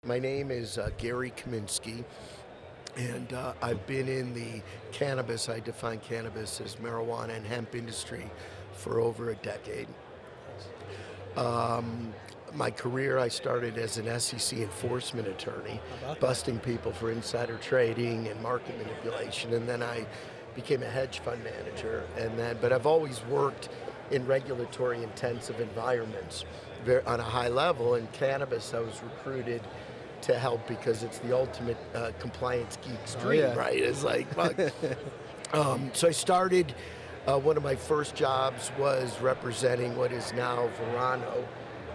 My name is Gary Kaminsky, and I've been in the cannabis, I define cannabis as marijuana and hemp industry for over a decade. My career, I started as an SEC enforcement attorney, How about that? busting people for insider trading and market manipulation, and then I became a hedge fund manager, but I've always worked in regulatory intensive environments on a high level. In cannabis, I was recruited to help because it's the ultimate compliance geek's dream, yeah. right? It's like, fuck. So I started, one of my first jobs was representing what is now Verano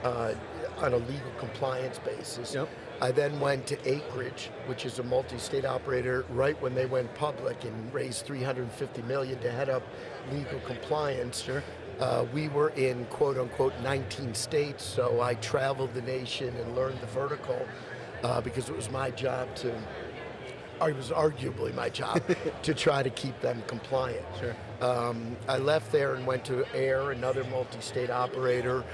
on a legal compliance basis. Yep. I then went to Acreage, which is a multi-state operator, right when they went public and raised $350 million to head up legal compliance. Sure. We were in quote-unquote 19 states, so I traveled the nation and learned the vertical because it was my job to, or it was arguably my job, to try to keep them compliant. Sure. I left there and went to AIR, another multi-state operator,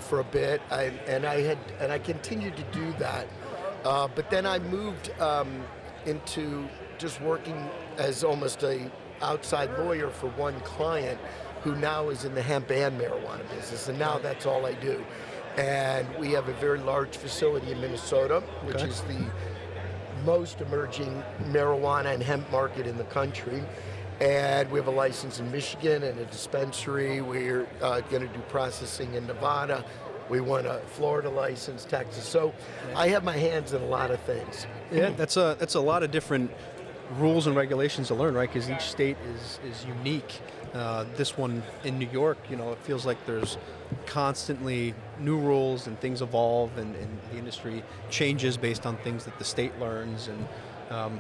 for a bit, and I continued to do that. But then I moved into just working as almost a outside lawyer for one client who now is in the hemp and marijuana business, and now that's all I do. And we have a very large facility in Minnesota, which is the most emerging marijuana and hemp market in the country. And we have a license in Michigan and a dispensary. We're going to do processing in Nevada. We want a Florida license, Texas. So I have my hands in a lot of things. Yeah, that's a lot of different rules and regulations to learn, right? Because each state is unique. This one in New York, it feels like there's constantly new rules and things evolve, and the industry changes based on things that the state learns. And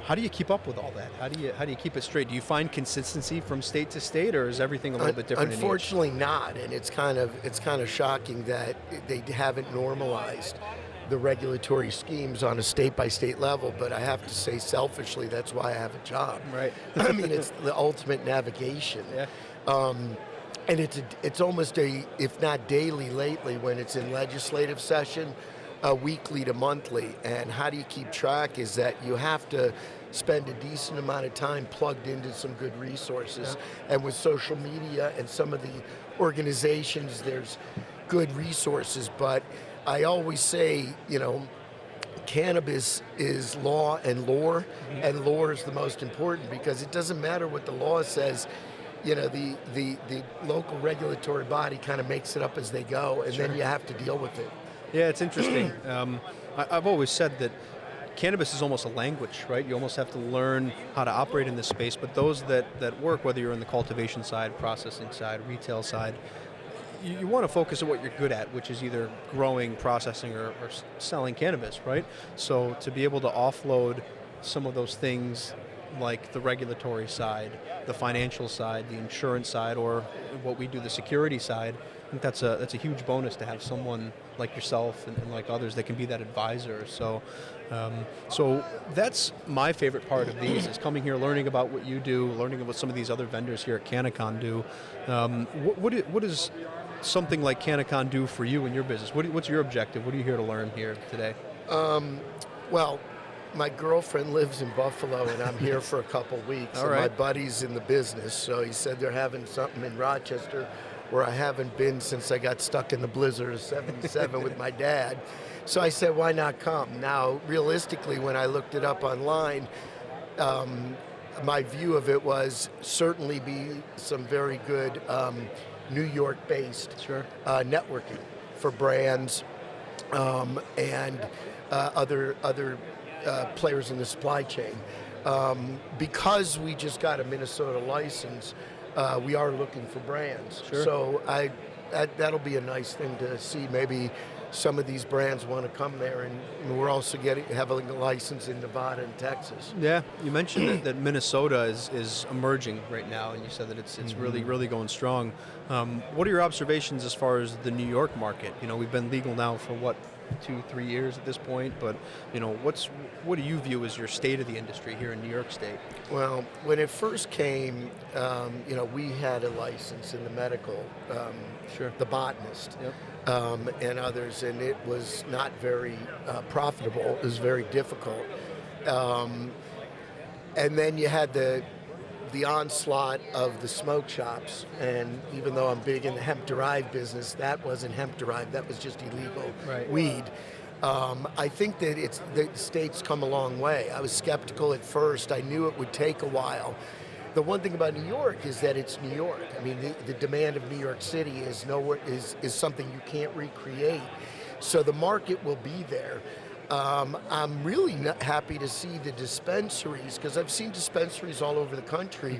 how do you keep up with all that? How do you keep it straight? Do you find consistency from state to state, or is everything a little bit different? Unfortunately, not, and it's kind of shocking that they haven't normalized the regulatory schemes on a state-by-state level. But I have to say, selfishly, that's why I have a job. Right. I mean, it's the ultimate navigation. Yeah. And it's almost if not daily lately, when it's in legislative session, weekly to monthly. And how do you keep track is that you have to spend a decent amount of time plugged into some good resources. Yeah. And with social media and some of the organizations, there's good resources. But I always say, cannabis is law and lore, and lore is the most important, because it doesn't matter what the law says. The local regulatory body kind of makes it up as they go, and then you have to deal with it. Yeah, it's interesting. I've always said that cannabis is almost a language, right? You almost have to learn how to operate in this space, but those that work, whether you're in the cultivation side, processing side, retail side, you want to focus on what you're good at, which is either growing, processing, or selling cannabis, right? So to be able to offload some of those things, like the regulatory side, the financial side, the insurance side, or what we do, the security side, I think that's a huge bonus to have someone like yourself and like others that can be that advisor. So that's my favorite part of these, is coming here, learning about what you do, learning about some of these other vendors here at CannaCon do. What does something like CannaCon do for you and your business? What's your objective? What are you here to learn here today? Well, my girlfriend lives in Buffalo, and I'm here for a couple weeks. All and right. My buddy's in the business, so he said they're having something in Rochester where I haven't been since I got stuck in the blizzard of '77 with my dad. So I said, why not come? Now, realistically, when I looked it up online, my view of it was certainly be some very good New York-based networking for brands and other players in the supply chain. Because we just got a Minnesota license, we are looking for brands. Sure. So that'll be a nice thing to see. Maybe some of these brands want to come there, and we're also having a license in Nevada and Texas. Yeah, you mentioned that Minnesota is emerging right now, and you said that it's really, really going strong. What are your observations as far as the New York market? We've been legal now for 2-3 years at this point, but what do you view as your state of the industry here in New York State? Well, when it first came, we had a license in the medical, Sure. the botanist, Yep. and others, and it was not very profitable. It was very difficult. And then you had the onslaught of the smoke shops, and even though I'm big in the hemp-derived business, that wasn't hemp-derived, that was just illegal weed. I think that the state's come a long way. I was skeptical at first. I knew it would take a while. The one thing about New York is that it's New York. I mean, the demand of New York City is something you can't recreate. So the market will be there. I'm really happy to see the dispensaries, because I've seen dispensaries all over the country,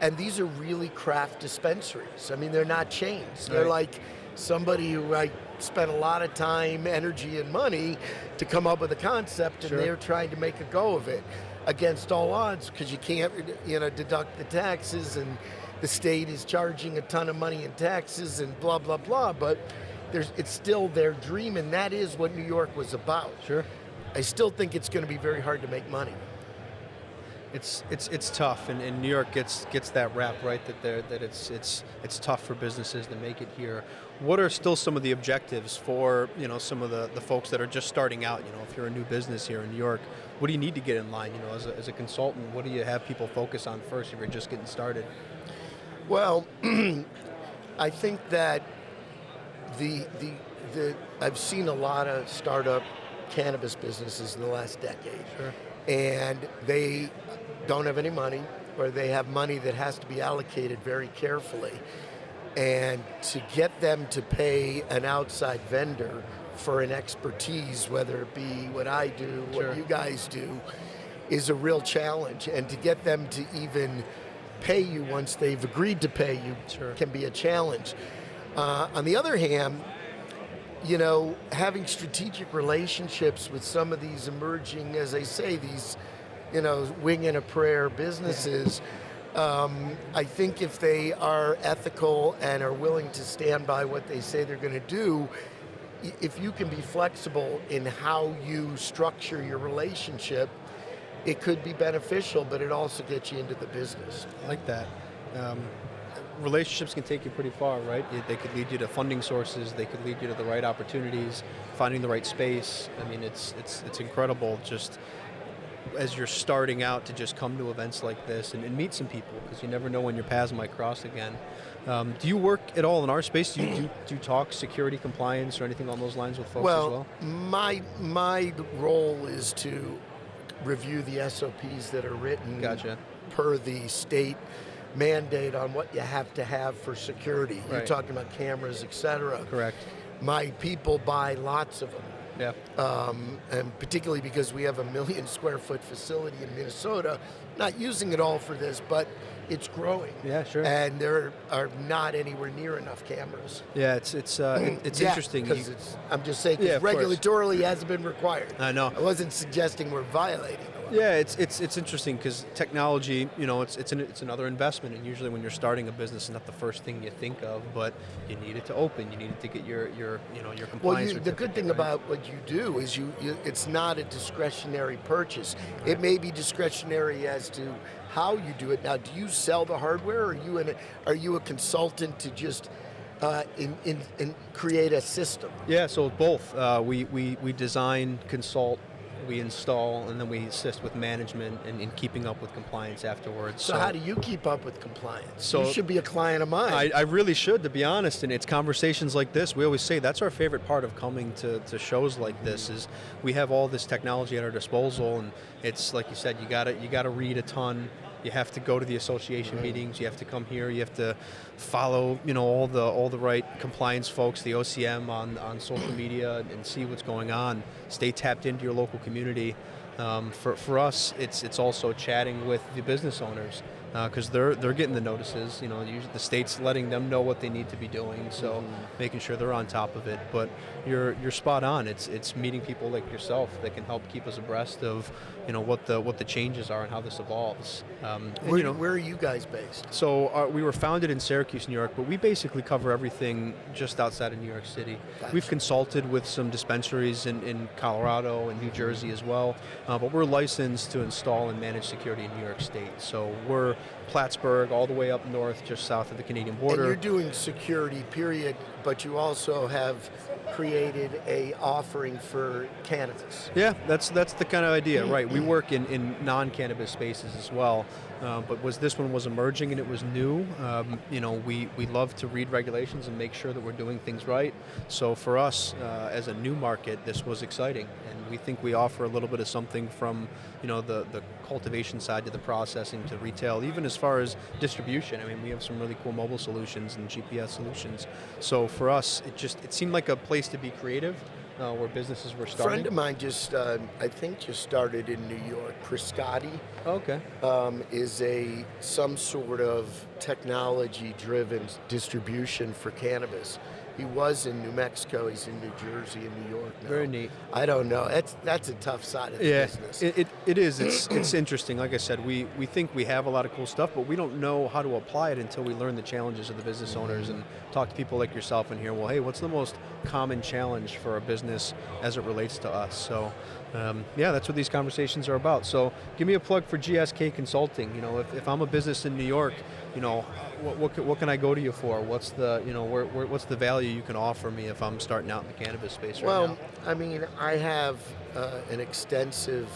and these are really craft dispensaries. I mean, they're not chains. They're like somebody who spent a lot of time, energy, and money to come up with a concept, and they're trying to make a go of it against all odds, because you can't deduct the taxes, and the state is charging a ton of money in taxes and blah, blah, blah, but it's still their dream, and that is what New York was about. Sure. I still think it's going to be very hard to make money. It's tough, and New York gets that rap, right? That it's tough for businesses to make it here. What are still some of the objectives for some of the folks that are just starting out? If you're a new business here in New York, what do you need to get in line? As a consultant, what do you have people focus on first if you're just getting started? Well, I think that I've seen a lot of startup cannabis businesses in the last decade, and they don't have any money, or they have money that has to be allocated very carefully. And to get them to pay an outside vendor for an expertise, whether it be what I do, what you guys do, is a real challenge. And to get them to even pay you once they've agreed to pay you can be a challenge. On the other hand, having strategic relationships with some of these emerging, as I say, these, wing and a prayer businesses, I think if they are ethical and are willing to stand by what they say they're going to do, if you can be flexible in how you structure your relationship, it could be beneficial, but it also gets you into the business. I like that. Relationships can take you pretty far, right? They could lead you to funding sources. They could lead you to the right opportunities, finding the right space. I mean, it's incredible just as you're starting out to just come to events like this and meet some people, because you never know when your paths might cross again. Do you work at all in our space? Do you talk security compliance or anything on those lines with folks as well? My role is to review the SOPs that are written per the state mandate on what you have to have for security. You're talking about cameras, etc. Correct. My people buy lots of them. Yeah. And particularly because we have a 1 million square foot facility in Minnesota, not using it all for this, but it's growing. Yeah, sure. And there are not anywhere near enough cameras. Yeah, it's interesting. I'm just saying, because regulatorily it hasn't been required. I know. I wasn't suggesting we're violating the law. Yeah, it's interesting because technology, it's another investment, and usually when you're starting a business, it's not the first thing you think of, but you need it to open, you need it to get your compliance. Well, the good thing about what you do is it's not a discretionary purchase. It may be discretionary as to how you do it. Now, do you sell the hardware, or are you a consultant to just create a system? Yeah, so both. We design, consult, we install, and then we assist with management and in keeping up with compliance afterwards. So how do you keep up with compliance? So you should be a client of mine. I really should, to be honest, and it's conversations like this. We always say that's our favorite part of coming to shows like this, is we have all this technology at our disposal, and it's like you said, you gotta read a ton. You have to go to the association meetings. You have to come here. You have to follow, all the right compliance folks, the OCM on social media, and see what's going on. Stay tapped into your local community. For us, it's also chatting with the business owners, because they're getting the notices. You know, usually the state's letting them know what they need to be doing, so making sure they're on top of it. But you're spot on. It's meeting people like yourself that can help keep us abreast of, you know, what the changes are and how this evolves. Where are you guys based? So we were founded in Syracuse, New York, but we basically cover everything just outside of New York City. Gotcha. We've consulted with some dispensaries in Colorado and New Jersey as well, but we're licensed to install and manage security in New York State. So we're Plattsburgh all the way up north, just south of the Canadian border. And you're doing security, period, but you also have created a offering for cannabis. Yeah, that's the kind of idea, right? We work in non-cannabis spaces as well, but this one was emerging and it was new. You know, we love to read regulations and make sure that we're doing things right. So for us, as a new market, this was exciting, and we think we offer a little bit of something from, you know, the cultivation side to the processing to retail, even as far as distribution. I mean, we have some really cool mobile solutions and GPS solutions. So for us, it seemed like a place to be creative, where businesses were starting. A friend of mine just, I think, just started in New York. Priscotti is some sort of technology-driven distribution for cannabis. He was in New Mexico. He's in New Jersey and New York now. Very neat. I don't know. That's a tough side of the business. It is. It's interesting. Like I said, we think we have a lot of cool stuff, but we don't know how to apply it until we learn the challenges of the business owners and talk to people like yourself and hear, well, hey, what's the most common challenge for a business as it relates to us? So, yeah, that's what these conversations are about. So give me a plug for GSK Consulting. You know, if I'm a business in New York, you know, what can I go to you for? What's the, you know, what's the value you can offer me if I'm starting out in the cannabis space right now? Well, I mean, I have an extensive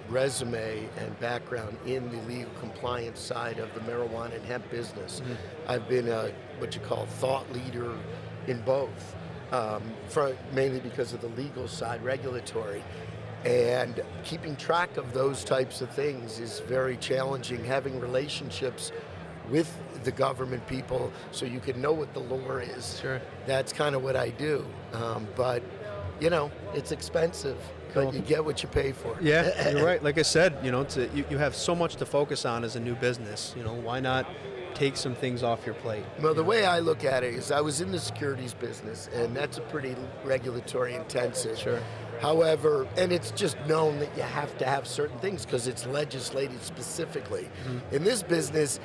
resume and background in the legal compliance side of the marijuana and hemp business. I've been what you call thought leader in both, mainly because of the legal side, regulatory. And keeping track of those types of things is very challenging, having relationships with the government people so you can know what the law is. Sure. That's kind of what I do. But, you know, it's expensive, but you get what you pay for. Yeah, you're right. Like I said, you know, you have so much to focus on as a new business. You know, why not take some things off your plate? Well, the way I look at it is I was in the securities business, and that's a pretty regulatory intensive. Sure. However, and it's just known that you have to have certain things because it's legislated specifically. In this business,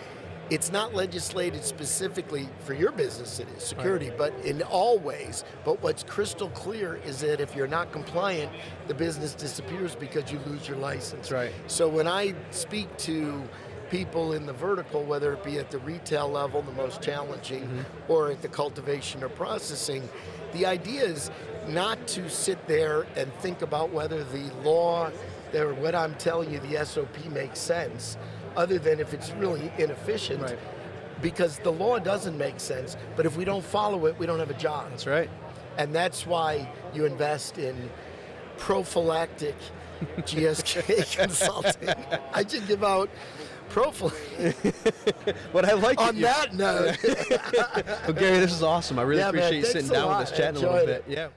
it's not legislated specifically for your business, it is security, but in all ways. But what's crystal clear is that if you're not compliant, the business disappears because you lose your license. Right. So when I speak to people in the vertical, whether it be at the retail level, the most challenging, or at the cultivation or processing, the idea is not to sit there and think about whether the law, or what I'm telling you, the SOP makes sense, other than if it's really inefficient. Right. Because the law doesn't make sense, but if we don't follow it, we don't have a job. That's right. And that's why you invest in prophylactic GSK consulting. I should give out What I like on that note. Well, Gary, this is awesome. I really appreciate you sitting down with us, chatting a little bit. Yeah.